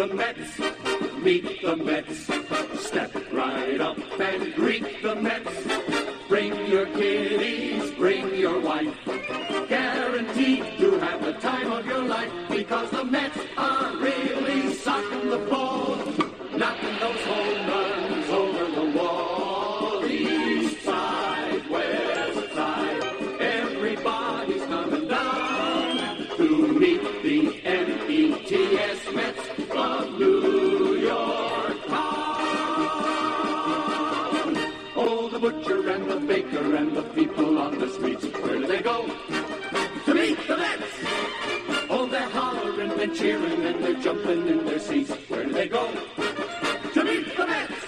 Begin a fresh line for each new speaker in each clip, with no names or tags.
the Mets, meet the Mets. Step right up and greet the Mets. Bring your kiddies, bring your wife. Guaranteed to have the time of your life, because the Mets are really socking the ball, knocking those home runs over the wall. East side, west side, everybody's coming down to meet the Mets of New York town. Oh, the butcher and the baker and the people on the streets, where do they go? To meet the Mets. Oh, they're hollering and cheering and they're jumping in their seats. Where do they go? To meet the Mets.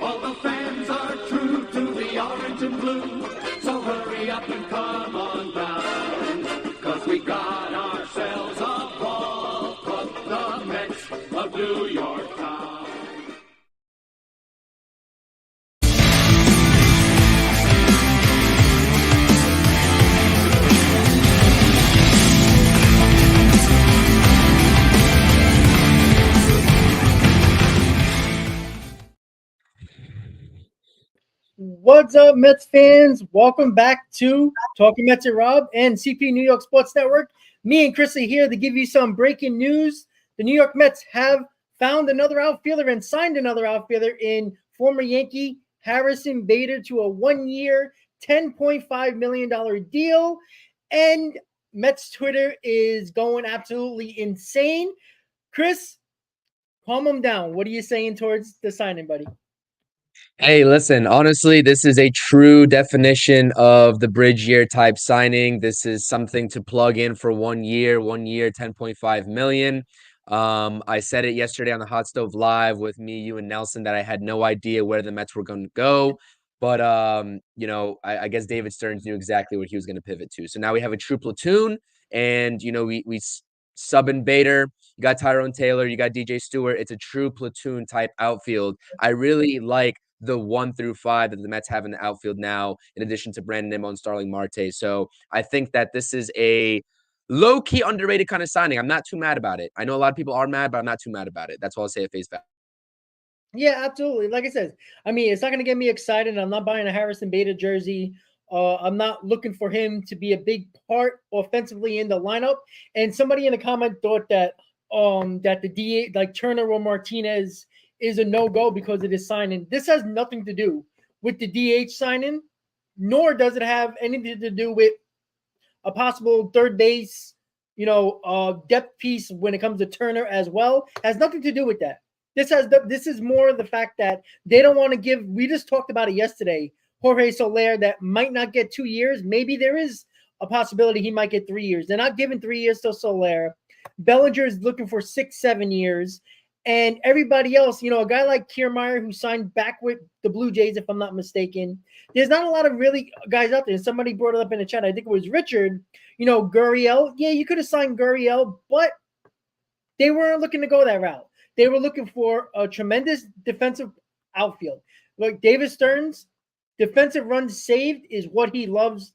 All the fans are true to the orange and blue, so hurry up and come on down, 'cause we got ourselves a ball club, the Mets of New York town.
What's up, Mets fans? Welcome back to Talkin Mets and Rob and CP New York Sports Network. Me and Chris are here to give you some breaking news. The New York Mets have found another outfielder and signed another outfielder in former Yankee Harrison Bader to a 1-year, $10.5 million deal. And Mets Twitter is going absolutely insane. Chris, calm them down. What are you saying towards the signing, buddy?
Hey, listen, honestly, this is a true definition of the bridge year type signing. This is something to plug in for 1 year, 10.5 million. I said it yesterday on the Hot Stove Live with me, you, and Nelson that I had no idea where the Mets were going to go. But, I guess David Stearns knew exactly what he was going to pivot to. So now we have a true platoon, and, we sub in Bader. You got Tyrone Taylor, you got DJ Stewart. It's a true platoon type outfield. I really like the 1 through 5 that the Mets have in the outfield now, in addition to Brandon Nimmo and Starling Marte. So I think that this is a low-key underrated kind of signing. I'm not too mad about it. I know a lot of people are mad, but I'm not too mad about it. That's all I'll say at face value.
Yeah, absolutely. Like I said, I mean, it's not going to get me excited. I'm not buying a Harrison Bader jersey. I'm not looking for him to be a big part offensively in the lineup. And somebody in the comment thought that that the DA, like Turner or Martinez, is a no-go because of this signing. This has nothing to do with the DH signing, nor does it have anything to do with a possible third base, depth piece when it comes to Turner as well. It has nothing to do with that. This is more the fact that they don't want to give. We just talked about it yesterday. Jorge Soler that might not get 2 years. Maybe there is a possibility he might get 3 years. They're not giving 3 years to Soler. Bellinger is looking for 6-7 years. And everybody else, a guy like Kiermaier who signed back with the Blue Jays, if I'm not mistaken. There's not a lot of really guys out there. Somebody brought it up in the chat. I think it was Richard. Gurriel. Yeah, you could have signed Gurriel, but they weren't looking to go that route. They were looking for a tremendous defensive outfield. Like David Stearns, defensive runs saved is what he loves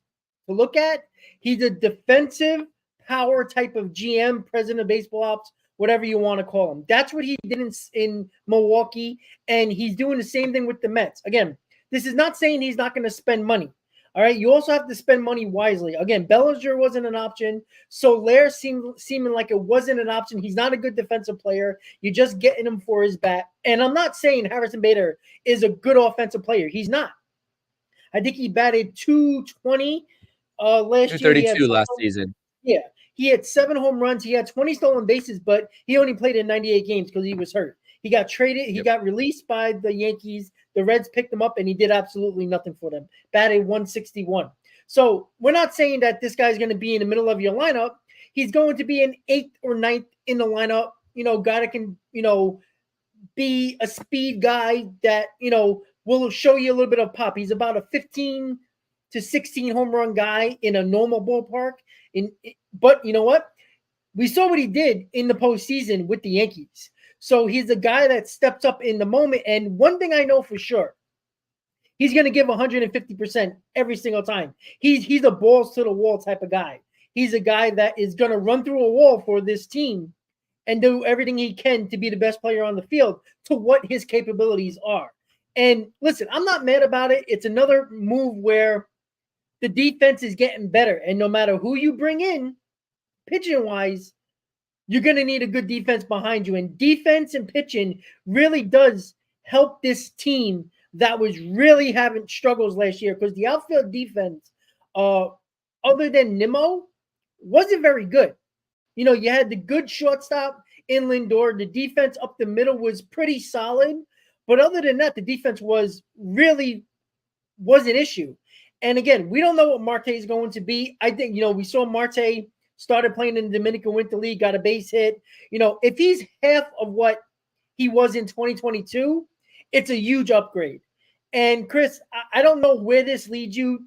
to look at. He's a defensive power type of GM, president of baseball ops, whatever you want to call him. That's what he did in Milwaukee, and he's doing the same thing with the Mets. Again, this is not saying he's not going to spend money. All right, you also have to spend money wisely. Again, Bellinger wasn't an option. Soler seeming like it wasn't an option. He's not a good defensive player. You're just getting him for his bat. And I'm not saying Harrison Bader is a good offensive player. He's not. I think he batted 220 last year.
232 last season.
Yeah. He had 7 home runs. He had 20 stolen bases, but he only played in 98 games because he was hurt. He got traded. He got released by the Yankees. The Reds picked him up, and he did absolutely nothing for them. Batted 161. So we're not saying that this guy's going to be in the middle of your lineup. He's going to be an 8th or 9th in the lineup, guy that can, be a speed guy that, will show you a little bit of pop. He's about a 15 to 16 home run guy in a normal ballpark. But you know what? We saw what he did in the postseason with the Yankees. So he's a guy that steps up in the moment. And one thing I know for sure, he's going to give 150% every single time. He's a balls to the wall type of guy. He's a guy that is going to run through a wall for this team and do everything he can to be the best player on the field to what his capabilities are. And listen, I'm not mad about it. It's another move where the defense is getting better. And no matter who you bring in, pitching wise, you're going to need a good defense behind you. And defense and pitching really does help this team that was really having struggles last year, because the outfield defense, other than Nimmo, wasn't very good. You know, you had the good shortstop in Lindor. The defense up the middle was pretty solid. But other than that, the defense was an issue. And again, we don't know what Marte is going to be. I think, you know, we saw Marte started playing in the Dominican Winter League, got a base hit. You know, if he's half of what he was in 2022, it's a huge upgrade. And Chris, I don't know where this leads you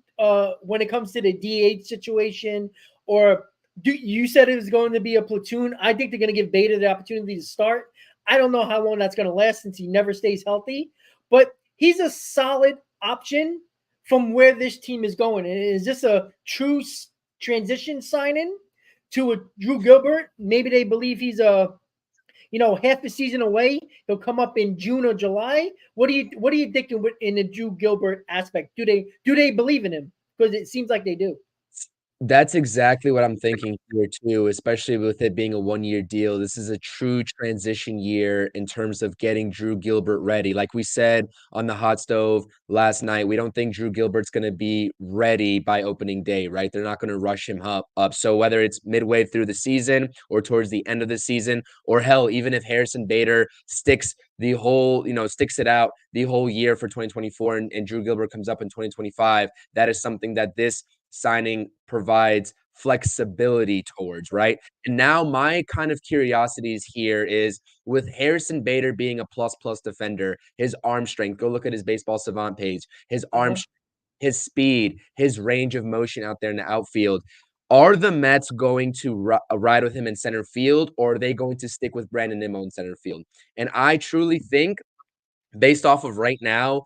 when it comes to the DH situation, or you said it was going to be a platoon. I think they're going to give Bader the opportunity to start. I don't know how long that's going to last since he never stays healthy, but he's a solid option from where this team is going. And is this a true transition signing to a Drew Gilbert? Maybe they believe he's half a season away. He'll come up in June or July. What are you thinking in the Drew Gilbert aspect? Do they believe in him? Because it seems like they do.
That's exactly what I'm thinking here too, especially with it being a 1-year deal. This is a true transition year in terms of getting Drew Gilbert ready. Like we said on the hot stove last night, we don't think Drew Gilbert's going to be ready by opening day, right? They're not going to rush him up. So whether it's midway through the season or towards the end of the season, or hell, even if Harrison Bader sticks it out the whole year for 2024 and Drew Gilbert comes up in 2025, that is something that this signing provides flexibility towards, right? And now my kind of curiosities here is with Harrison Bader being a plus defender, his arm strength, go look at his Baseball Savant page, his arm strength, his speed, his range of motion out there in the outfield. Are the Mets going to ride with him in center field, or are they going to stick with Brandon Nimmo in center field? And I truly think, based off of right now,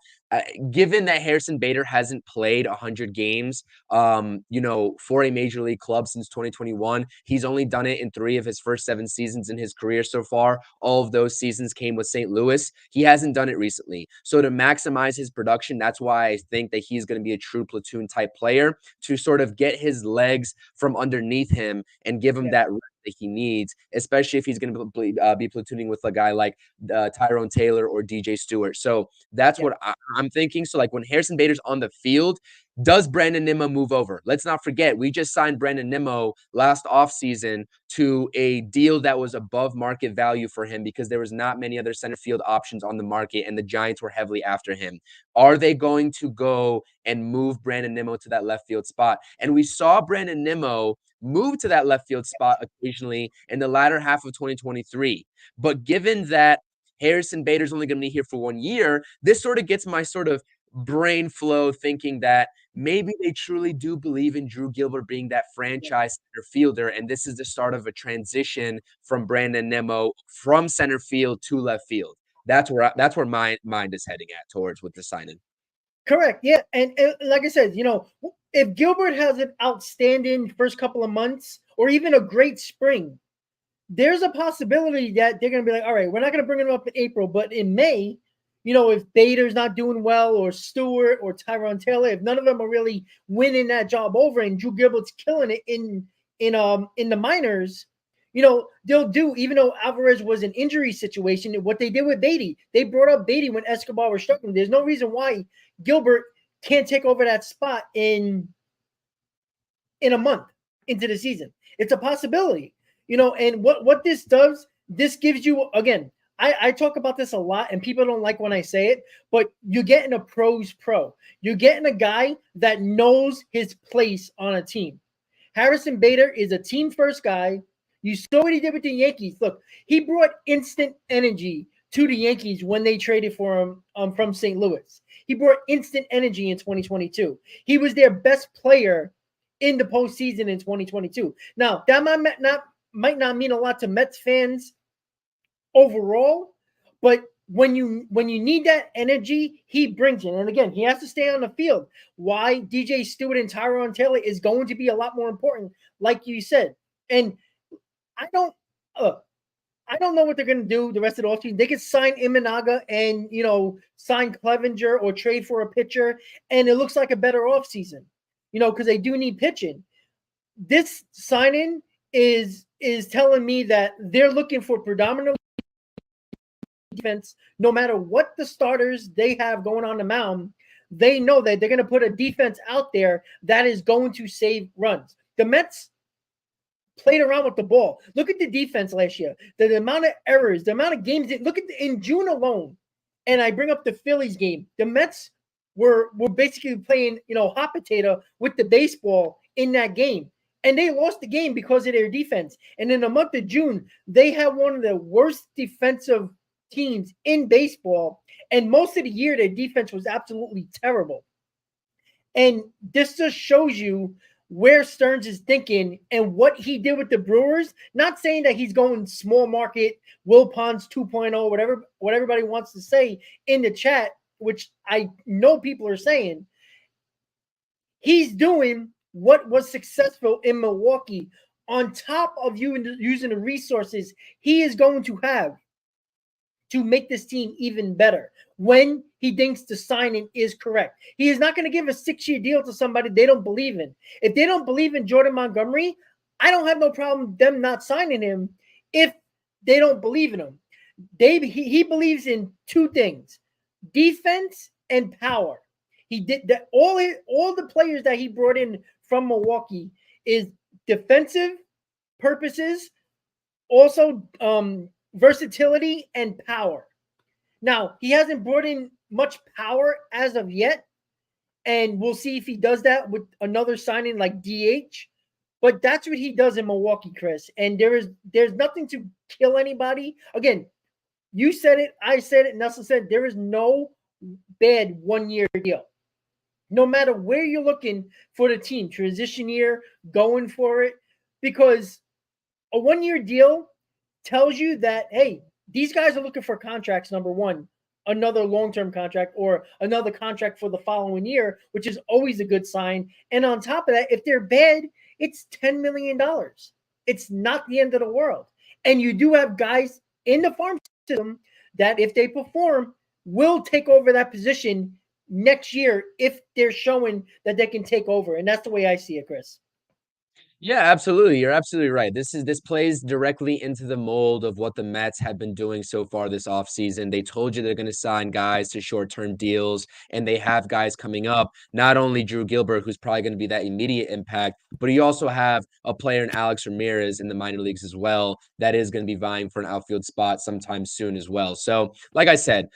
given that Harrison Bader hasn't played 100 games, for a major league club since 2021, he's only done it in 3 of his first 7 seasons in his career so far. All of those seasons came with St. Louis. He hasn't done it recently. So to maximize his production, that's why I think that he's going to be a true platoon type player, to sort of get his legs from underneath him and give him that rest that he needs, especially if he's going to be platooning with a guy like Tyrone Taylor or DJ Stewart. So that's what I'm thinking. So like when Harrison Bader's on the field, does Brandon Nimmo move over? Let's not forget, we just signed Brandon Nimmo last offseason to a deal that was above market value for him because there was not many other center field options on the market, and the Giants were heavily after him. Are they going to go and move Brandon Nimmo to that left field spot? And we saw Brandon Nimmo move to that left field spot occasionally in the latter half of 2023. But given that Harrison Bader's only going to be here for 1 year, this sort of gets my sort of brain flow thinking that maybe they truly do believe in Drew Gilbert being that franchise center fielder, and this is the start of a transition from Brandon Nimmo from center field to left field. That's where my mind is heading at towards with the signing.
Correct. Yeah. And like I said, if Gilbert has an outstanding first couple of months or even a great spring, there's a possibility that they're going to be like, all right, we're not going to bring him up in April, but in May, if Bader's not doing well, or Stewart or Tyrone Taylor, if none of them are really winning that job over and Drew Gilbert's killing it in the minors, they'll do, even though Alvarez was an injury situation, what they did with Beatty, they brought up Beatty when Escobar was struggling. There's no reason why Gilbert can't take over that spot in a month into the season. It's a possibility, and what this does, this gives you, again, I talk about this a lot and people don't like when I say it, but you're getting a pro's pro. You're getting a guy that knows his place on a team. Harrison Bader is a team first guy. You saw what he did with the Yankees. Look, he brought instant energy to the Yankees when they traded for him from St. Louis. He brought instant energy in 2022. He was their best player in the postseason in 2022. Now, that might not mean a lot to Mets fans overall, but when you need that energy, he brings it. And again, he has to stay on the field. Why DJ Stewart and Tyrone Taylor is going to be a lot more important, like you said. And I don't I don't know what they're going to do the rest of the offseason. They could sign Imanaga and, sign Clevenger or trade for a pitcher, and it looks like a better offseason, because they do need pitching. This signing is telling me that they're looking for predominantly defense. No matter what the starters they have going on the mound, they know that they're going to put a defense out there that is going to save runs. The Mets played around with the ball. Look at the defense last year. The amount of errors, the amount of games. Look at in June alone, and I bring up the Phillies game. The Mets were basically playing, hot potato with the baseball in that game. And they lost the game because of their defense. And in the month of June, they had one of the worst defensive teams in baseball. And most of the year, their defense was absolutely terrible. And this just shows you where Stearns is thinking and what he did with the Brewers. Not saying that he's going small market, Will Ponds 2.0, what everybody wants to say in the chat, which I know people are saying. He's doing what was successful in Milwaukee on top of using the resources he is going to have to make this team even better when he thinks the signing is correct. He is not going to give a 6-year deal to somebody they don't believe in. If they don't believe in Jordan Montgomery, I don't have no problem them not signing him if they don't believe in him. He believes in two things: defense and power. He did that. All the players that he brought in from Milwaukee is defensive purposes, also versatility and power. Now, he hasn't brought in much power as of yet, and we'll see if he does that with another signing like DH. But that's what he does in Milwaukee, Chris. And there's nothing to kill anybody. Again, you said it, I said it, Nelson said there is no bad 1-year deal. No matter where you're looking for the team, transition year, going for it, because a 1-year deal tells you that, hey, these guys are looking for contracts, number one, another long-term contract or another contract for the following year, which is always a good sign. And on top of that, if they're bad, it's $10 million. It's not the end of the world. And you do have guys in the farm system that, if they perform, will take over that position next year if they're showing that they can take over. And that's the way I see it, Chris.
Yeah, absolutely. You're absolutely right. This plays directly into the mold of what the Mets have been doing so far this offseason. They told you they're going to sign guys to short-term deals, and they have guys coming up. Not only Drew Gilbert, who's probably going to be that immediate impact, but you also have a player in Alex Ramirez in the minor leagues as well that is going to be vying for an outfield spot sometime soon as well. So, like I said,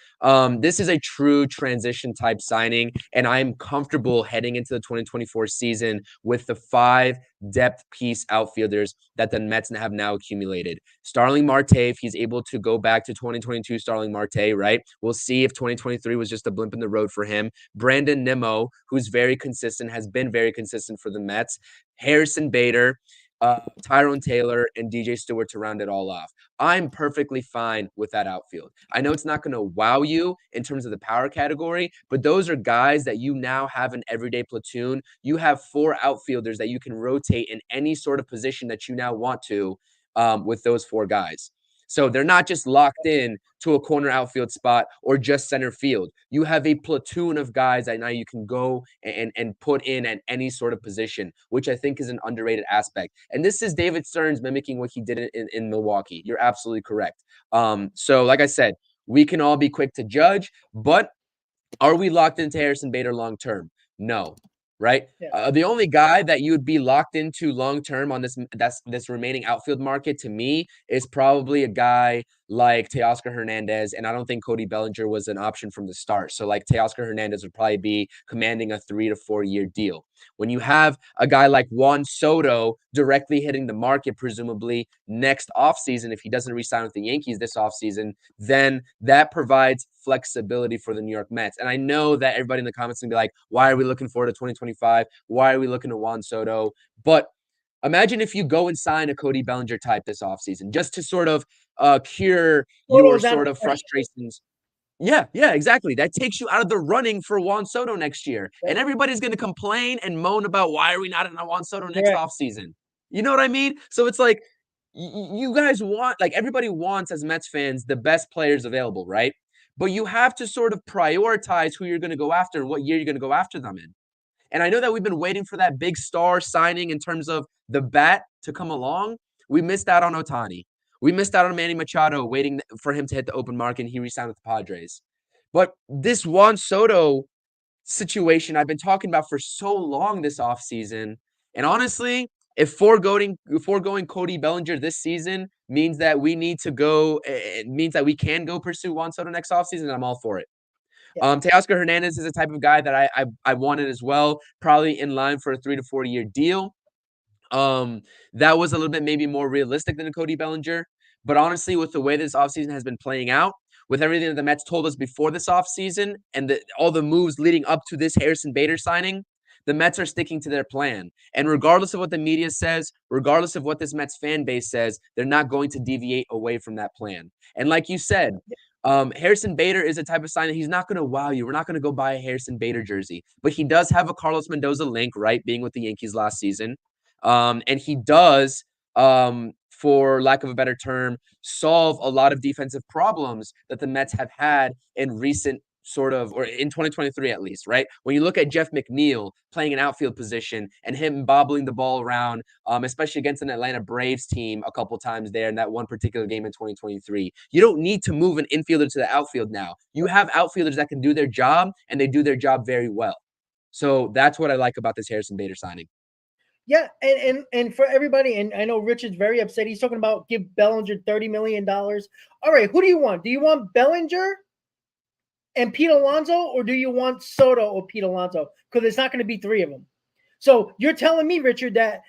this is a true transition type signing, and I'm comfortable heading into the 2024 season with the 5 depth piece outfielders that the Mets have now accumulated. Starling Marte, if he's able to go back to 2022 Starling Marte, right? We'll see if 2023 was just a blimp in the road for him. Brandon Nimmo, who's very consistent, has been very consistent for the Mets. Harrison Bader, Tyrone Taylor, and DJ Stewart to round it all off. I'm perfectly fine with that outfield. I know it's not going to wow you in terms of the power category, but those are guys that you now have an everyday platoon. You have 4 outfielders that you can rotate in any sort of position that you now want to with those 4 guys. So they're not just locked in to a corner outfield spot or just center field. You have a platoon of guys that now you can go and put in at any sort of position, which I think is an underrated aspect. And this is David Stearns mimicking what he did in Milwaukee. You're absolutely correct. So like I said, we can all be quick to judge, but are we locked into Harrison Bader long term? No. Right?
Yeah.
The only guy that you would be locked into long term on this remaining outfield market to me is probably a guy like Teoscar Hernandez, and I don't think Cody Bellinger was an option from the start. So like Teoscar Hernandez would probably be commanding a 3 to 4 year deal. When you have a guy like Juan Soto directly hitting the market, presumably next offseason, if he doesn't re-sign with the Yankees this offseason, then that provides flexibility for the New York Mets. And I know that everybody in the comments is going to be like, why are we looking forward to 2025? Why are we looking at Juan Soto? But imagine if you go and sign a Cody Bellinger type this offseason just to sort of cure your sort of frustrations. Yeah, exactly. That takes you out of the running for Juan Soto next year. And everybody's going to complain and moan about why are we not in a Juan Soto next offseason? You know what I mean? So it's like, you guys want, like, everybody wants, as Mets fans, the best players available, right? But you have to sort of prioritize who you're going to go after and what year you're going to go after them in. And I know that we've been waiting for that big star signing in terms of the bat to come along. We missed out on Ohtani. We missed out on Manny Machado, waiting for him to hit the open market, and he re-signed with the Padres. But this Juan Soto situation I've been talking about for so long this offseason. And honestly, if foregoing Cody Bellinger this season means that we need to go, it means that we can go pursue Juan Soto next offseason, I'm all for it.
Yeah.
Teoscar Hernandez is a type of guy that I wanted as well, probably in line for a 3 to 4 year deal. That was a little bit maybe more realistic than a Cody Bellinger. But honestly, with the way this offseason has been playing out, with everything that the Mets told us before this offseason and all the moves leading up to this Harrison Bader signing, the Mets are sticking to their plan. And regardless of what the media says, regardless of what this Mets fan base says, they're not going to deviate away from that plan. And like you said, Harrison Bader is a type of sign that he's not going to wow you. We're not going to go buy a Harrison Bader jersey, but he does have a Carlos Mendoza link, right? Being with the Yankees last season. And he does, for lack of a better term, solve a lot of defensive problems that the Mets have had in recent or in 2023 at least, right? When you look at Jeff McNeil playing an outfield position and him bobbling the ball around, especially against an Atlanta Braves team a couple times there in that one particular game in 2023, you don't need to move an infielder to the outfield now. You have outfielders that can do their job, and they do their job very well. So that's what I like about this Harrison Bader signing.
Yeah, and for everybody, and I know Richard's very upset. He's talking about give Bellinger $30 million. All right, who do you want? Do you want Bellinger and Pete Alonso, or do you want Soto or Pete Alonso? Because it's not going to be three of them. So you're telling me, Richard, that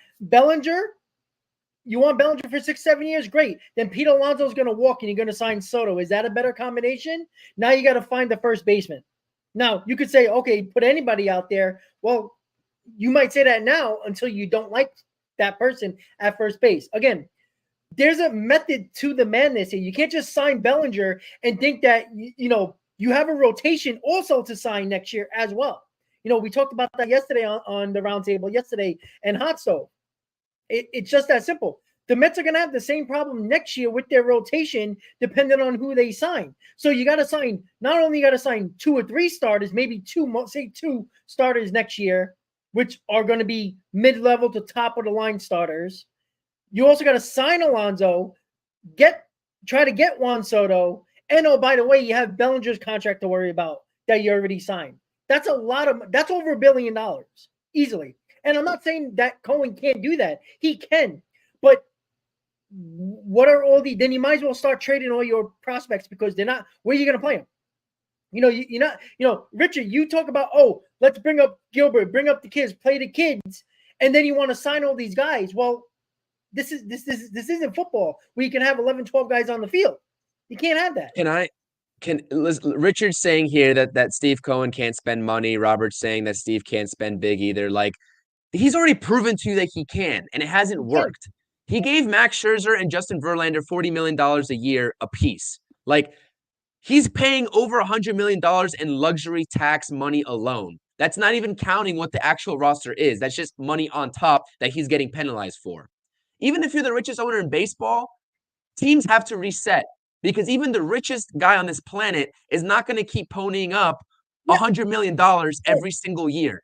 you want Bellinger for 6-7 years? Great. Then Pete Alonso is going to walk and you're going to sign Soto. Is that a better combination? Now you got to find the first baseman. Now you could say, okay, put anybody out there. Well, you might say that now until you don't like that person at first base. Again, there's a method to the madness here. You can't just sign Bellinger and think that, you have a rotation also to sign next year as well. We talked about that yesterday on the roundtable yesterday and Hot Stove. It's just that simple. The Mets are going to have the same problem next year with their rotation, depending on who they sign. So you got to sign, not only you got to sign 2 or 3 starters, maybe 2 starters next year, which are going to be mid-level to top of the line starters. You also got to sign Alonso, try to get Juan Soto, and oh, by the way, you have Bellinger's contract to worry about that you already signed. That's over $1 billion easily. And I'm not saying that Cohen can't do that. He can. But what are all the? Then you might as well start trading all your prospects because they're not. Where are you going to play them? You're not. Richard, you talk about, let's bring up Gilbert, bring up the kids, play the kids, and then you want to sign all these guys. Well, this isn't football where you can have 11, 12 guys on the field. You can't have that.
Richard's saying here that Steve Cohen can't spend money. Robert's saying that Steve can't spend big either. Like, he's already proven to you that he can, and it hasn't worked. He gave Max Scherzer and Justin Verlander $40 million a year apiece. Like, he's paying over $100 million in luxury tax money alone. That's not even counting what the actual roster is. That's just money on top that he's getting penalized for. Even if you're the richest owner in baseball, teams have to reset because even the richest guy on this planet is not going to keep ponying up $100 million every single year.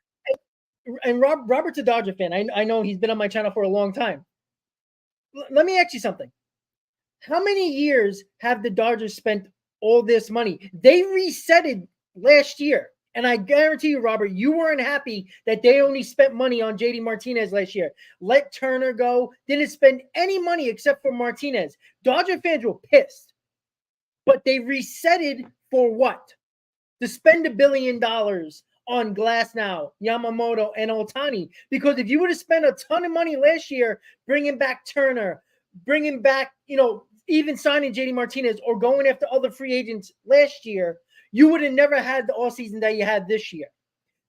And Robert's a Dodger fan. I know he's been on my channel for a long time. Let me ask you something. How many years have the Dodgers spent all this money? They resetted last year. And I guarantee you, Robert, you weren't happy that they only spent money on JD Martinez last year. Let Turner go. Didn't spend any money except for Martinez. Dodger fans were pissed. But they resetted for what? To spend $1 billion on Glasnow, Yamamoto, and Ohtani. Because if you would have spent a ton of money last year bringing back Turner, bringing back, even signing JD Martinez or going after other free agents last year, you would have never had the offseason that you had this year.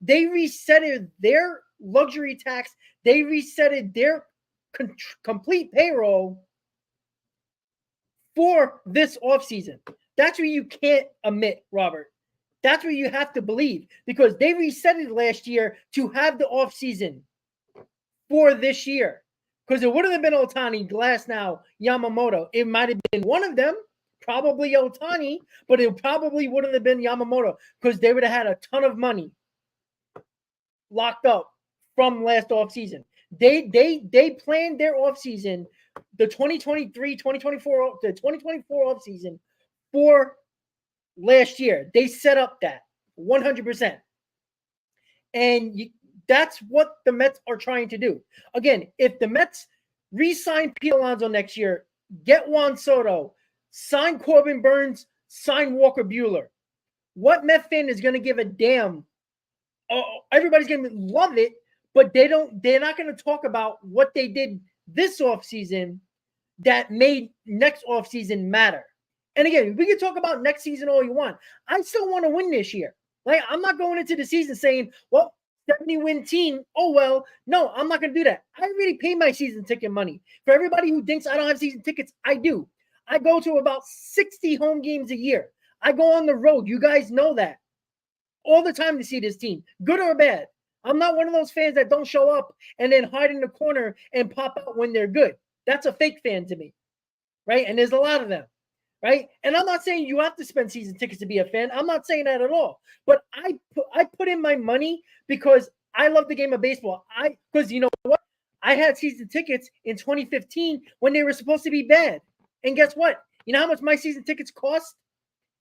They resetted their luxury tax. They resetted their complete payroll for this offseason. That's where you can't admit, Robert. That's where you have to believe because they resetted last year to have the offseason for this year. Because it wouldn't have been Otani, Glass now, Yamamoto. It might have been one of them, probably Otani, but it probably wouldn't have been Yamamoto because they would have had a ton of money locked up from last offseason. They planned their offseason, the 2023, 2024, the 2024 offseason for last year. They set up that 100%. And that's what the Mets are trying to do. Again, if the Mets re-sign Pete Alonso next year, get Juan Soto, sign Corbin Burns, sign Walker Buehler, what Met fan is going to give a damn? Everybody's going to love it, but they're not going to talk about what they did this offseason that made next offseason matter. And again, we can talk about next season all you want. I still want to win this year. Like, I'm not going into the season saying, well, 70-win team. Oh, well, no, I'm not going to do that. I already paid my season ticket money. For everybody who thinks I don't have season tickets, I do. I go to about 60 home games a year. I go on the road. You guys know that. All the time to see this team, good or bad. I'm not one of those fans that don't show up and then hide in the corner and pop out when they're good. That's a fake fan to me, right? And there's a lot of them. Right. And I'm not saying you have to spend season tickets to be a fan. I'm not saying that at all. But I put in my money because I love the game of baseball. Because you know what? I had season tickets in 2015 when they were supposed to be bad. And guess what? You know how much my season tickets cost?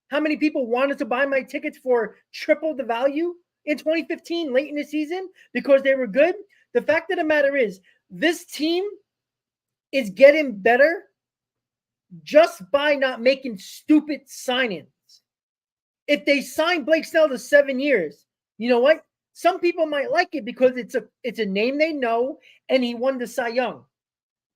How many people wanted to buy my tickets for triple the value in 2015 late in the season because they were good? The fact of the matter is, this team is getting better just by not making stupid signings. If they sign Blake Snell to 7 years, you know what? Some people might like it because it's a name they know and he won the Cy Young.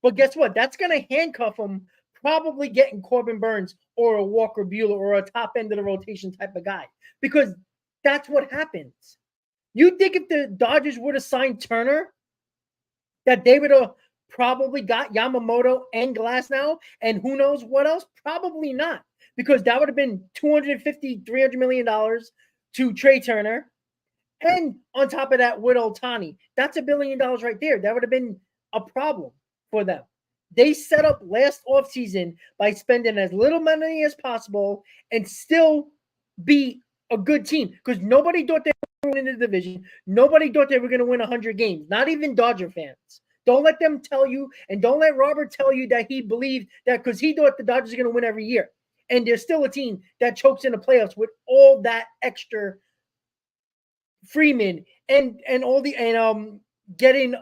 But guess what? That's going to handcuff him probably getting Corbin Burns or a Walker Buehler or a top end of the rotation type of guy because that's what happens. You think if the Dodgers would have signed Turner, that they would have probably got Yamamoto and Glass now, and who knows what else? Probably not, because that would have been $250, $300 million to Trey Turner. And on top of that, with Otani, that's $1 billion right there. That would have been a problem for them. They set up last offseason by spending as little money as possible and still be a good team because nobody thought they were going to win the division. Nobody thought they were going to win 100 games, not even Dodger fans. Don't let them tell you, and don't let Robert tell you that he believed that because he thought the Dodgers are going to win every year. And there's still a team that chokes in the playoffs with all that extra Freeman and all the getting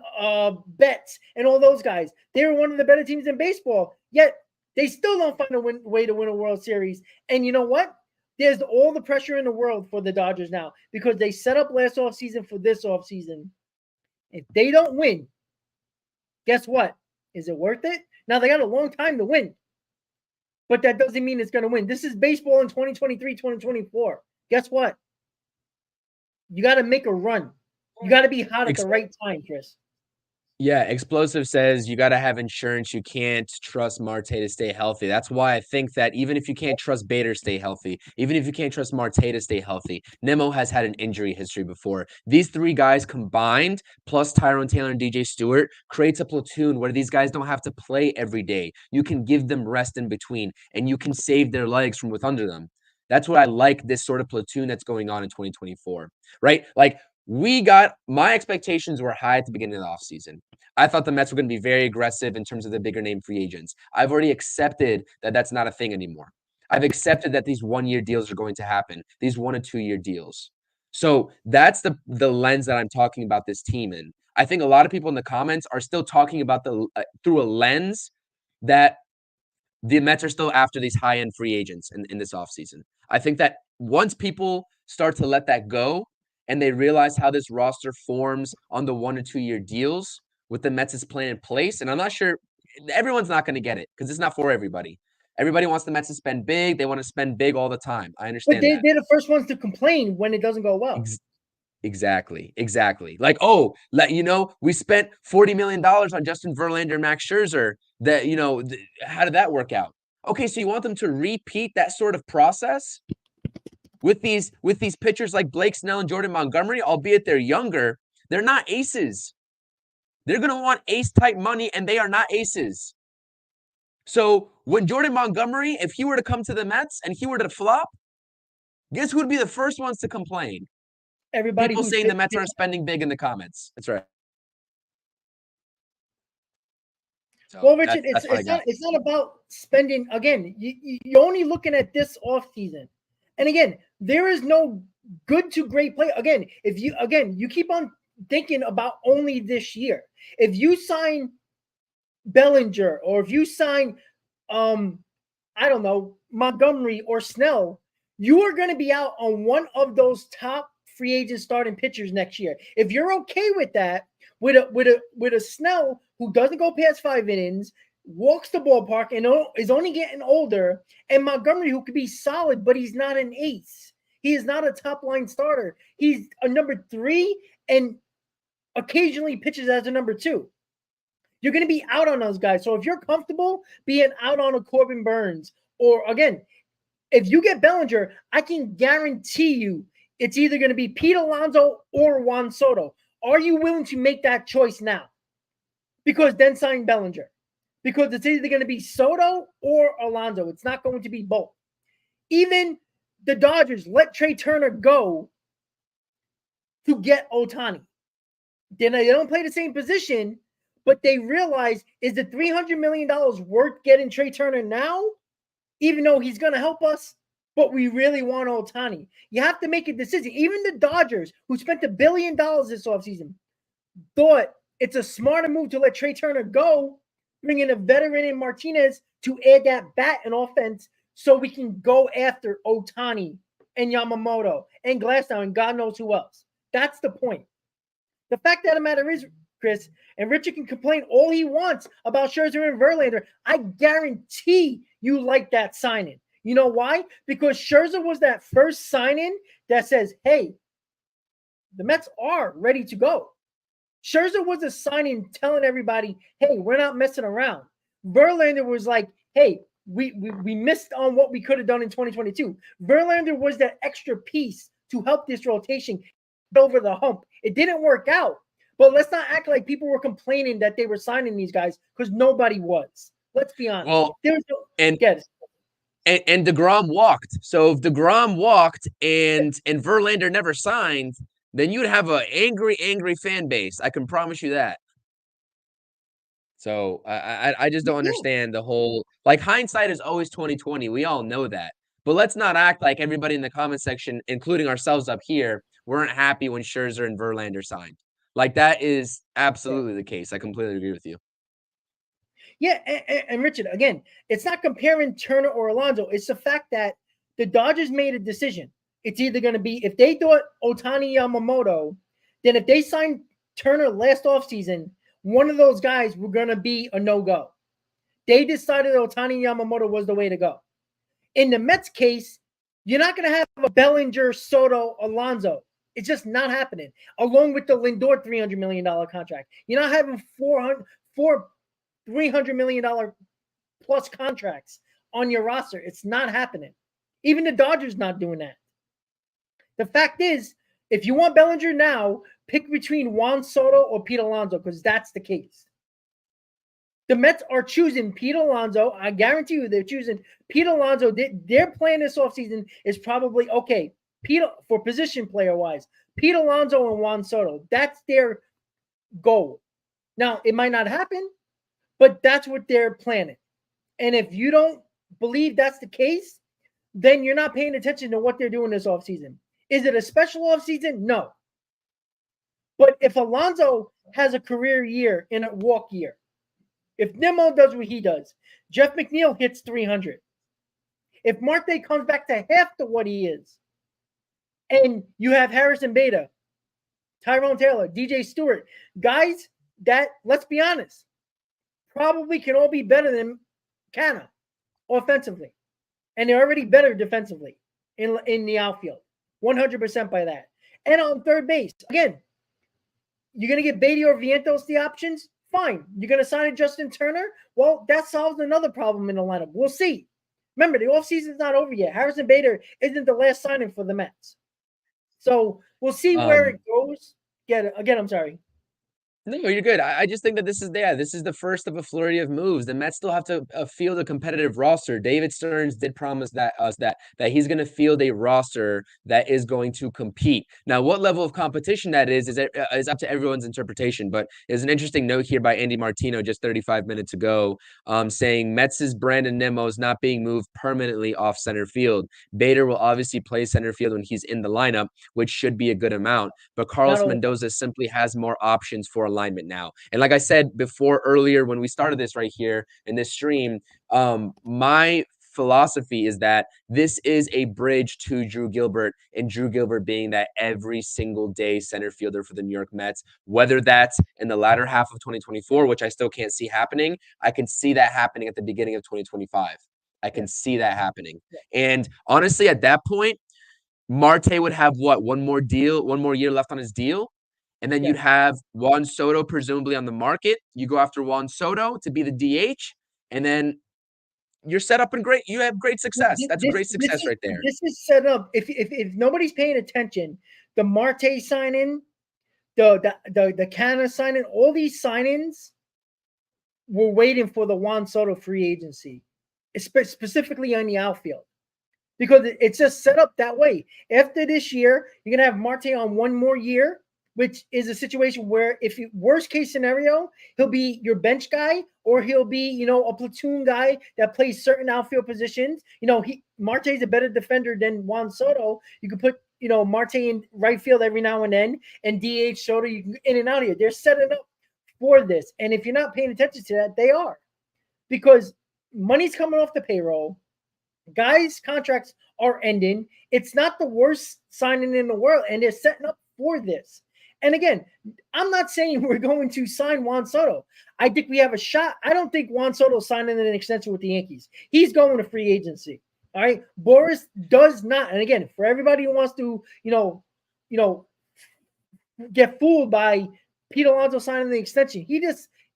Betts and all those guys. They were one of the better teams in baseball. Yet they still don't find a way to win a World Series. And you know what? There's all the pressure in the world for the Dodgers now because they set up last offseason for this offseason. If they don't win, guess what? Is it worth it? Now, they got a long time to win, but that doesn't mean it's going to win. This is baseball in 2023, 2024. Guess what? You got to make a run. You got to be hot at the right time, Chris.
Yeah, Explosive says you got to have insurance. You can't trust Marte to stay healthy. That's why I think that even if you can't trust Bader to stay healthy, even if you can't trust Marte to stay healthy, Nemo has had an injury history before. These three guys combined, plus Tyrone Taylor and DJ Stewart, creates a platoon where these guys don't have to play every day. You can give them rest in between, and you can save their legs from with under them. That's what I like this sort of platoon that's going on in 2024, right? Like, my expectations were high at the beginning of the offseason. I thought the Mets were going to be very aggressive in terms of the bigger name free agents. I've already accepted that that's not a thing anymore. I've accepted that these 1-year deals are going to happen, these 1 to 2 year deals. So that's the lens that I'm talking about this team in. I think a lot of people in the comments are still talking about through a lens that the Mets are still after these high-end free agents in this offseason. I think that once people start to let that go and they realize how this roster forms on the 1 to 2 year deals with the Mets' plan in place, and I'm not sure everyone's not going to get it because it's not for everybody. Everybody wants the Mets to spend big. They want to spend big all the time. I understand
But they're the first ones to complain when it doesn't go well.
Exactly. Like, we spent $40 million on Justin Verlander and Max Scherzer. That, how did that work out? Okay, so you want them to repeat that sort of process with these pitchers like Blake Snell and Jordan Montgomery, albeit they're younger. They're not aces. They're going to want ace-type money, and they are not aces. So when Jordan Montgomery, if he were to come to the Mets and he were to flop, guess who would be the first ones to complain?
Everybody
People
who's
saying the Mets aren't spending big in the comments. That's right. So
well, Richard,
that's what I got.
it's not about spending. Again, you're only looking at this offseason. And again, there is no good to great play. Again, you keep on thinking about only this year. If you sign Bellinger, or if you sign I don't know, Montgomery or Snell, you are going to be out on one of those top free agent starting pitchers next year. If you're okay with that, with a Snell who doesn't go past 5 innings, walks the ballpark, and is only getting older, and Montgomery who could be solid, but he's not an ace. He is not a top line starter. He's a number 3 and occasionally pitches as a number 2. You're going to be out on those guys. So if you're comfortable being out on a Corbin Burns, or again, if you get Bellinger, I can guarantee you it's either going to be Pete Alonso or Juan Soto. Are you willing to make that choice now? Because then sign Bellinger. Because it's either going to be Soto or Alonso. It's not going to be both. Even the Dodgers let Trey Turner go to get Ohtani. Then they don't play the same position, but they realize, is the $300 million worth getting Trey Turner now? Even though he's going to help us, but we really want Ohtani. You have to make a decision. Even the Dodgers, who spent $1 billion this offseason, thought it's a smarter move to let Trey Turner go, bring in a veteran in Martinez to add that bat and offense so we can go after Ohtani and Yamamoto and Glasnow and God knows who else. That's the point. The fact of the matter is, Chris, and Richard can complain all he wants about Scherzer and Verlander, I guarantee you like that signing. You know why? Because Scherzer was that first signing that says, hey, the Mets are ready to go. Scherzer was a signing telling everybody, hey, we're not messing around. Verlander was like, hey, we missed on what we could have done in 2022. Verlander was that extra piece to help this rotation get over the hump. It didn't work out. But let's not act like people were complaining that they were signing these guys, because nobody was. Let's be honest.
Well,
there was no,
and DeGrom walked. So if DeGrom walked and Verlander never signed, then you'd have an angry fan base. I can promise you that. So I just don't understand the whole, like, hindsight is always 2020. We all know that. But let's not act like everybody in the comment section, including ourselves up here, weren't happy when Scherzer and Verlander signed. Like, that is absolutely the case. I completely agree with you.
Yeah, and Richard, again, it's not comparing Turner or Alonso. It's the fact that the Dodgers made a decision. It's either going to be, if they thought Ohtani Yamamoto, then if they signed Turner last offseason, one of those guys were going to be a no-go. They decided Ohtani Yamamoto was the way to go. In the Mets case, you're not going to have a Bellinger, Soto, Alonso. It's just not happening. Along with the Lindor $300 million contract. You're not having four $300 million plus contracts on your roster. It's not happening. Even the Dodgers not doing that. The fact is, if you want Bellinger now, pick between Juan Soto or Pete Alonso, because that's the case. The Mets are choosing Pete Alonso. I guarantee you they're choosing Pete Alonso. Their plan this offseason is probably, okay, Pete, for position player-wise, Pete Alonso and Juan Soto. That's their goal. Now, it might not happen, but that's what they're planning. And if you don't believe that's the case, then you're not paying attention to what they're doing this offseason. Is it a special offseason? No. But if Alonso has a career year in a walk year, if Nimmo does what he does, Jeff McNeil hits 300. If Marte comes back to half to what he is, and you have Harrison Beta, Tyrone Taylor, DJ Stewart, guys that, let's be honest, probably can all be better than Canna offensively. And they're already better defensively in the outfield. 100% by that. And on third base, again, you're going to get Beatty or Vientos the options? Fine. You're going to sign a Justin Turner? Well, that solves another problem in the lineup. We'll see. Remember, the offseason's not over yet. Harrison Bader isn't the last signing for the Mets. So we'll see where it goes. Again, I'm sorry.
No, you're good. I just think that this is the first of a flurry of moves. The Mets still have to field a competitive roster. David Stearns did promise that he's going to field a roster that is going to compete. Now, what level of competition that is up to everyone's interpretation. But there's an interesting note here by Andy Martino just 35 minutes ago, saying Mets' Brandon Nimmo is not being moved permanently off center field. Bader will obviously play center field when he's in the lineup, which should be a good amount. But
Not
Carlos
only
Mendoza simply has more options for alignment now. And like I said before earlier when we started this right here in this stream, my philosophy is that this is a bridge to Drew Gilbert, and Drew Gilbert being that every single day center fielder for the New York Mets, whether that's in the latter half of 2024, which I still can't see happening. I can see that happening at the beginning of 2025. I can see that happening. And honestly, at that point, Marte would have what, one more year left on his deal. And then you'd have Juan Soto presumably on the market. You go after Juan Soto to be the DH, and then you're set up and great. You have great success. That's great success right there.
This is set up. If nobody's paying attention, the Marte sign-in, the Canna sign-in, all these sign-ins were waiting for the Juan Soto free agency, specifically on the outfield, because it's just set up that way. After this year, you're gonna have Marte on one more year, which is a situation where if you, worst case scenario, he'll be your bench guy, or he'll be, a platoon guy that plays certain outfield positions. Marte's a better defender than Juan Soto. You can put, Marte in right field every now and then, and DH Soto, you can in and out of here. They're setting up for this. And if you're not paying attention to that, they are. Because money's coming off the payroll. Guys' contracts are ending. It's not the worst signing in the world, and they're setting up for this. And again, I'm not saying we're going to sign Juan Soto. I think we have a shot. I don't think Juan Soto signing an extension with the Yankees. He's going to free agency. All right. Boris does not. And again, for everybody who wants to, get fooled by Pete Alonso signing the extension,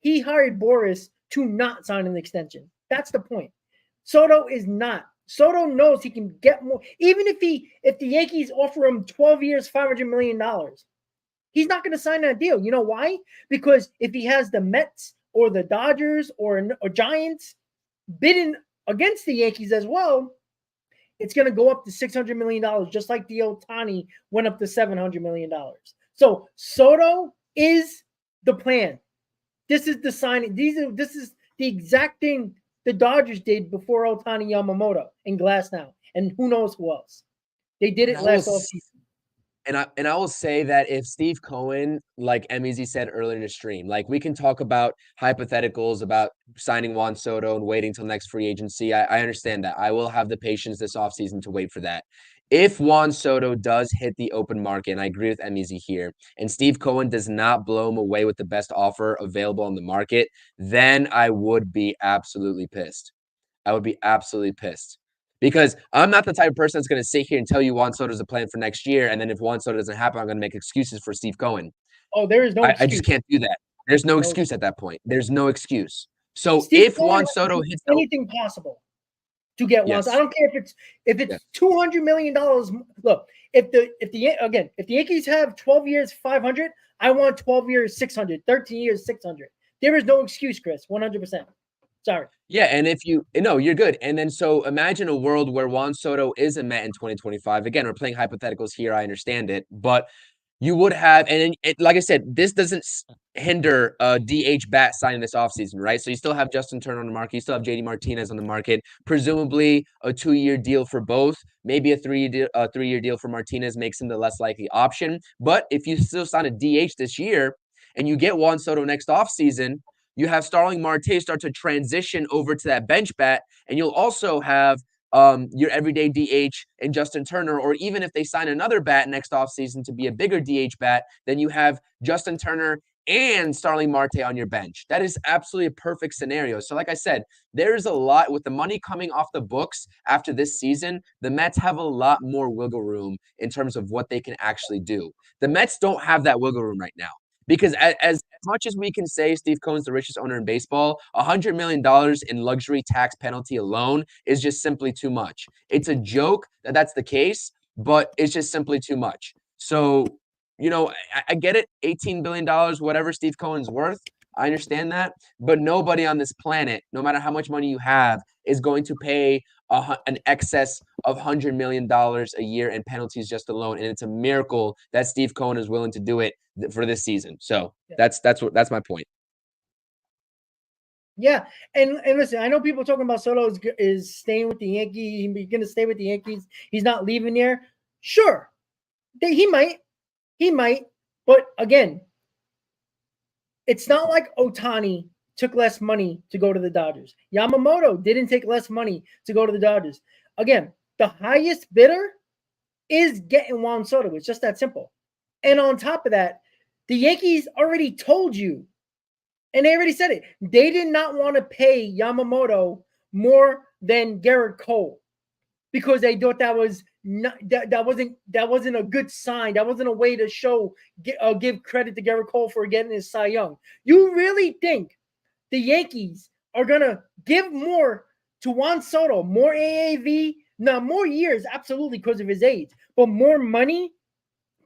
he hired Boris to not sign an extension. That's the point. Soto is not. Soto knows he can get more. Even if the Yankees offer him 12 years, $500 million, he's not going to sign that deal. You know why? Because if he has the Mets or the Dodgers or Giants bidding against the Yankees as well, it's going to go up to $600 million, just like the Ohtani went up to $700 million. So Soto is the plan. This is the signing. This is the exact thing the Dodgers did before Ohtani, Yamamoto, and Glasnow, and who knows who else. They did it last offseason.
And I will say that if Steve Cohen, like MEZ said earlier in the stream, like we can talk about hypotheticals about signing Juan Soto and waiting till next free agency. I understand that. I will have the patience this offseason to wait for that. If Juan Soto does hit the open market, and I agree with MEZ here, and Steve Cohen does not blow him away with the best offer available on the market, then I would be absolutely pissed. I would be absolutely pissed. Because I'm not the type of person that's going to sit here and tell you Juan Soto's a plan for next year, and then if Juan Soto doesn't happen, I'm going to make excuses for Steve Cohen.
Oh, there is no excuse.
I just can't do that. There's no excuse at that point. There's no excuse. So if Juan Soto hits
anything possible to get Juan, I don't care if it's $200 million. Look, if the Yankees have 12 years 500, I want 12 years 600, 13 years 600. There is no excuse, Chris. 100%. Sorry.
Yeah, and you're good. And then so imagine a world where Juan Soto is a Met in 2025. Again, we're playing hypotheticals here. I understand it, but you would have, and like I said, this doesn't hinder a DH bat signing this offseason, right? So you still have Justin Turner on the market. You still have JD Martinez on the market. Presumably a 2-year deal for both. Maybe a 3-year deal for Martinez makes him the less likely option. But if you still sign a DH this year and you get Juan Soto next offseason, you have Starling Marte start to transition over to that bench bat, and you'll also have your everyday DH and Justin Turner, or even if they sign another bat next offseason to be a bigger DH bat, then you have Justin Turner and Starling Marte on your bench. That is absolutely a perfect scenario. So like I said, there's a lot with the money coming off the books after this season. The Mets have a lot more wiggle room in terms of what they can actually do. The Mets don't have that wiggle room right now. Because as much as we can say Steve Cohen's the richest owner in baseball, $100 million in luxury tax penalty alone is just simply too much. It's a joke that that's the case, but it's just simply too much. So I get it, $18 billion, whatever Steve Cohen's worth. I understand that. But nobody on this planet, no matter how much money you have, is going to pay an excess of $100 million a year in penalties just alone. And it's a miracle that Steve Cohen is willing to do it for this season. So that's my point.
Yeah, and listen, I know people talking about Soto is staying with the Yankees. He's going to stay with the Yankees. He's not leaving there. Sure, he might, but again, it's not like Ohtani took less money to go to the Dodgers. Yamamoto didn't take less money to go to the Dodgers. Again, the highest bidder is getting Juan Soto. It's just that simple. And on top of that, the Yankees already told you. And they already said it. They did not want to pay Yamamoto more than Garrett Cole because they thought that was not that wasn't a good sign. That wasn't a way to give credit to Garrett Cole for getting his Cy Young. You really think the Yankees are gonna give more to Juan Soto, more AAV, now more years, absolutely because of his age, but more money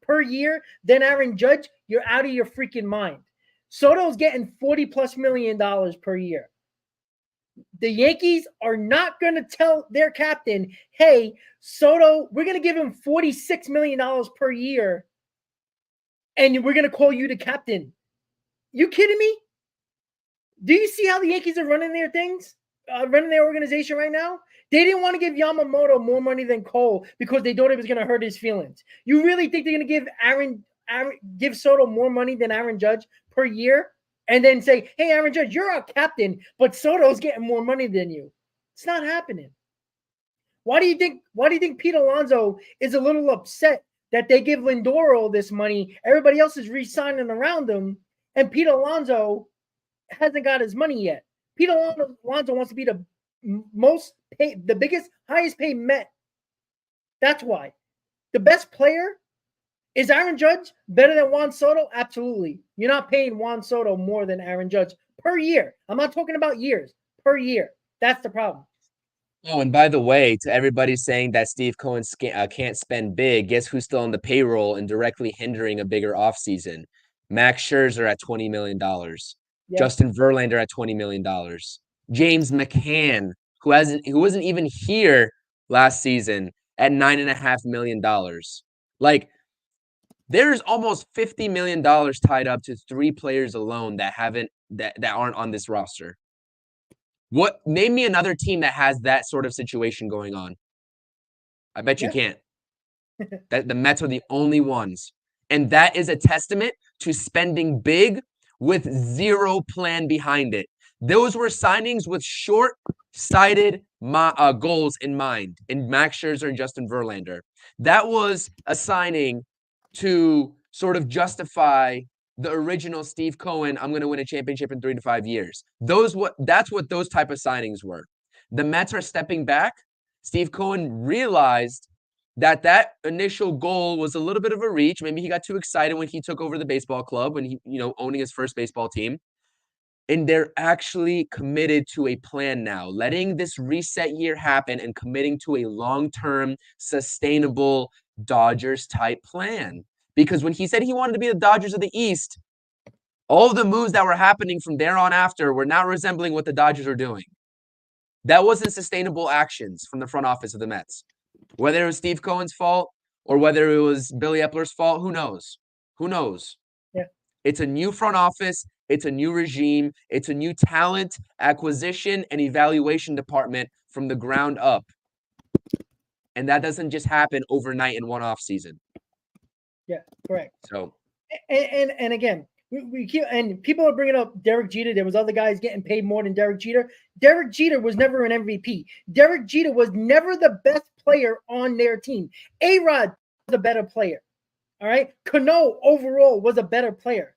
per year than Aaron Judge? You're out of your freaking mind. Soto's getting $40+ million per year. The Yankees are not going to tell their captain, hey, Soto, we're going to give him $46 million per year, and we're going to call you the captain. You kidding me? Do you see how the Yankees are running their things, running their organization right now? They didn't want to give Yamamoto more money than Cole because they thought it was going to hurt his feelings. You really think they're going to give Soto more money than Aaron Judge per year and then say, hey, Aaron Judge, you're our captain, but Soto's getting more money than you? It's not happening. Why do you think Pete Alonso is a little upset that they give Lindor all this money? Everybody else is re-signing around him, and Pete Alonso hasn't got his money yet. Pete Alonso wants to be the biggest, highest paid Met. That's why. The best player is Aaron Judge better than Juan Soto? Absolutely. You're not paying Juan Soto more than Aaron Judge per year. I'm not talking about years, per year. That's the problem.
Oh, and by the way, to everybody saying that Steve Cohen can't spend big, guess who's still on the payroll and directly hindering a bigger offseason? Max Scherzer at $20 million. Yeah. Justin Verlander at $20 million. James McCann, who wasn't even here last season, at $9.5 million. Like, there's almost $50 million tied up to 3 players alone that aren't on this roster. Name me another team that has that sort of situation going on. I bet you can't. The Mets are the only ones. And that is a testament to spending big with zero plan behind it. Those were signings with short-sighted goals in mind in Max Scherzer and Justin Verlander. That was a signing to sort of justify the original Steve Cohen, I'm going to win a championship in 3 to 5 years. That's what those type of signings were. The Mets are stepping back. Steve Cohen realized that initial goal was a little bit of a reach. Maybe he got too excited when he took over the baseball club, when he, owning his first baseball team. And they're actually committed to a plan now, letting this reset year happen and committing to a long-term, sustainable Dodgers-type plan. Because when he said he wanted to be the Dodgers of the East, all of the moves that were happening from there on after were not resembling what the Dodgers are doing. That wasn't sustainable actions from the front office of the Mets. Whether it was Steve Cohen's fault or whether it was Billy Epler's fault, who knows? Who knows?
Yeah.
It's a new front office. It's a new regime. It's a new talent acquisition and evaluation department from the ground up. And that doesn't just happen overnight in one off season.
Yeah, correct.
So,
and again, we keep, and people are bringing up Derek Jeter. There was other guys getting paid more than Derek Jeter. Derek Jeter was never an MVP. Derek Jeter was never the best player on their team. A-Rod was a better player. All right. Cano overall was a better player.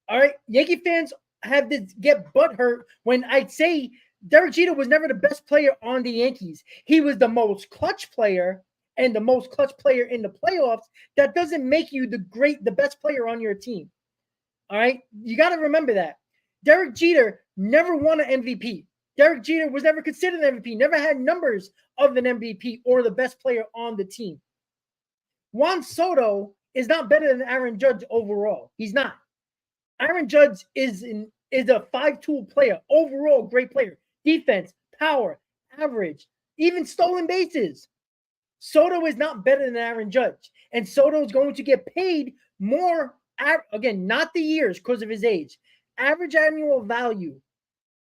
All right. Yankee fans have to get butthurt when I say Derek Jeter was never the best player on the Yankees. He was the most clutch player and the most clutch player in the playoffs. That doesn't make you the best player on your team. All right. You got to remember that. Derek Jeter never won an MVP. Derek Jeter was never considered an MVP, never had numbers of an MVP or the best player on the team. Juan Soto is not better than Aaron Judge overall. He's not. Aaron Judge is a 5-tool player, overall great player. Defense, power, average, even stolen bases. Soto is not better than Aaron Judge. And Soto is going to get paid more, again, not the years because of his age. Average annual value,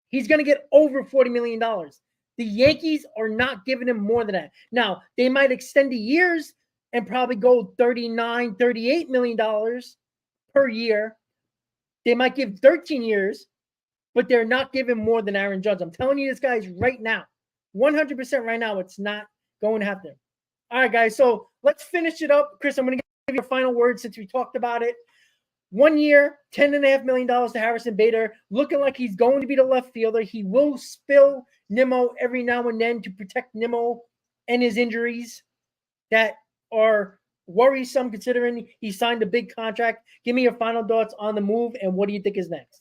he's going to get over $40 million. The Yankees are not giving him more than that. Now, they might extend the years and probably go $39, $38 million per year. They might give 13 years, but they're not giving more than Aaron Judge. I'm telling you this, guys, right now. 100% right now, it's not going to happen. All right, guys, so let's finish it up. Chris, I'm going to give you a final word since we talked about it. 1 year, $10.5 million to Harrison Bader, looking like he's going to be the left fielder. He will spill Nimmo every now and then to protect Nimmo and his injuries that are worrisome considering he signed a big contract. Give me your final thoughts on the move, and what do you think is next?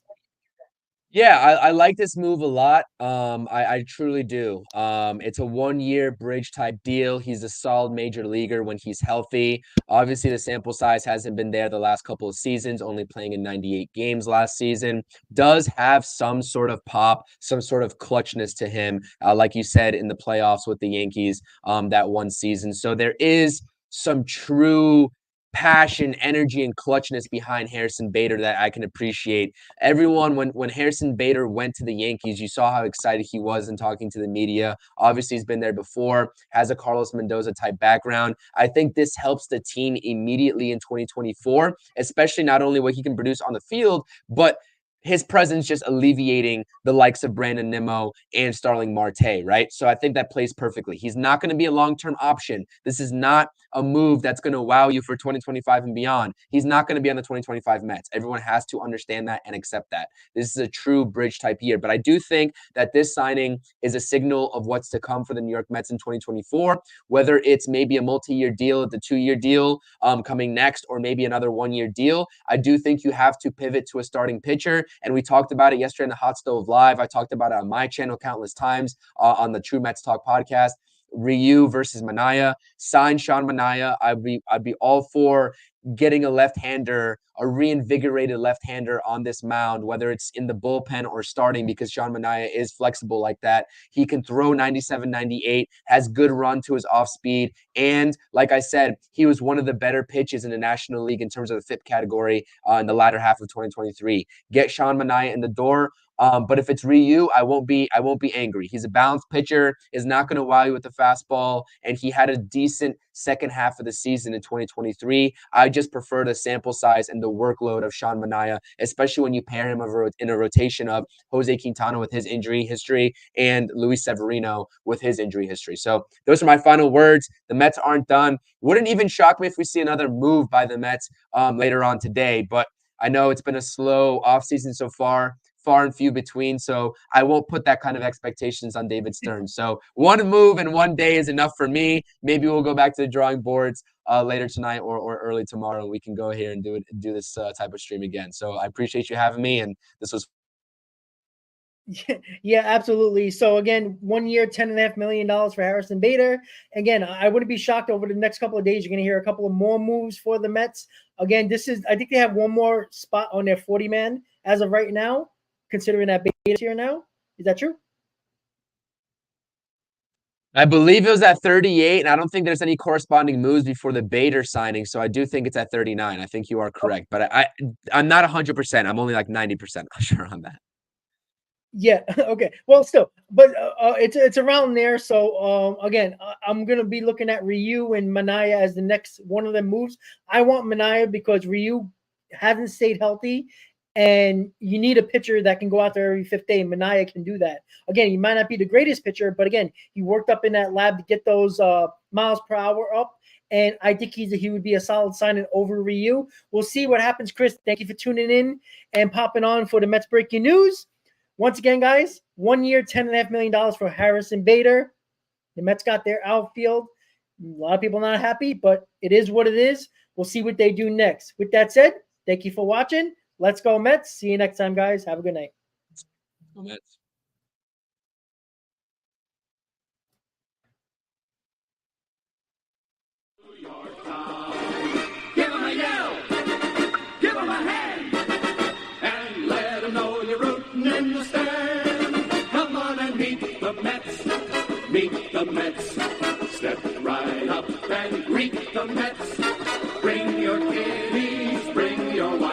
Yeah, I like this move a lot. I truly do. It's a 1-year bridge type deal. He's a solid major leaguer when he's healthy. Obviously, the sample size hasn't been there the last couple of seasons, only playing in 98 games last season. Does have some sort of pop, some sort of clutchness to him, like you said, in the playoffs with the Yankees that one season. So there is some true passion, energy, and clutchness behind Harrison Bader that I can appreciate. Everyone, when Harrison Bader went to the Yankees, you saw how excited he was in talking to the media. Obviously, he's been there before, has a Carlos Mendoza type background. I think this helps the team immediately in 2024, especially not only what he can produce on the field, but his presence just alleviating the likes of Brandon Nimmo and Starling Marte, right? So I think that plays perfectly. He's not going to be a long-term option. This is not a move that's going to wow you for 2025 and beyond. He's not going to be on the 2025 Mets. Everyone has to understand that and accept that. This is a true bridge type year. But I do think that this signing is a signal of what's to come for the New York Mets in 2024, whether it's maybe a multi-year deal, the 2-year deal coming next, or maybe another 1-year deal. I do think you have to pivot to a starting pitcher. And we talked about it yesterday in the Hot Stove Live. I talked about it on my channel countless times on the True Mets Talk podcast. Ryu versus Manaea. Sign Sean Manaea. I'd be all for getting a left-hander, a reinvigorated left-hander on this mound, whether it's in the bullpen or starting, because Sean Manaea is flexible like that. He can throw 97, 98, has good run to his off-speed, and like I said, he was one of the better pitches in the National League in terms of the FIP category in the latter half of 2023. Get Sean Manaea in the door. But if it's Ryu, I won't be angry. He's a balanced pitcher, is not going to wow you with the fastball, and he had a decent second half of the season in 2023. I just prefer the sample size and the workload of Sean Manaea, especially when you pair him in a rotation of Jose Quintana with his injury history and Luis Severino with his injury history. So those are my final words. The Mets aren't done. Wouldn't even shock me if we see another move by the Mets later on today, but I know it's been a slow offseason so far and few between, so I won't put that kind of expectations on David Stern. So one move in one day is enough for me. Maybe we'll go back to the drawing boards later tonight or early tomorrow, and we can go here and do this type of stream again. So I appreciate you having me, and this was.
Yeah, absolutely. So again, 1 year, $10.5 million for Harrison Bader. Again, I wouldn't be shocked over the next couple of days. You're going to hear a couple of more moves for the Mets. Again, I think they have one more spot on their 40-man as of right now, considering that Bader's here now. Is that true?
I believe it was at 38, and I don't think there's any corresponding moves before the Bader signing, so I do think it's at 39. I think you are correct, but I'm not 100%. I'm only like 90% sure on that.
Yeah. Okay. Well, still, but it's around there. So again, I'm gonna be looking at Ryu and Manaea as the next one of them moves. I want Manaea because Ryu hasn't stayed healthy, and you need a pitcher that can go out there every 5th day. And Manaea can do that. Again, he might not be the greatest pitcher, but again, he worked up in that lab to get those miles per hour up. And I think he would be a solid signing over Ryu. We'll see what happens, Chris. Thank you for tuning in and popping on for the Mets breaking news. Once again, guys, 1 year, $10.5 million for Harrison Bader. The Mets got their outfield. A lot of people not happy, but it is what it is. We'll see what they do next. With that said, thank you for watching. Let's go Mets. See you next time, guys. Have a good night.
Go Mets.
Give 'em a the Mets. Meet the Mets. Step right up and greet the Mets. Bring your kids.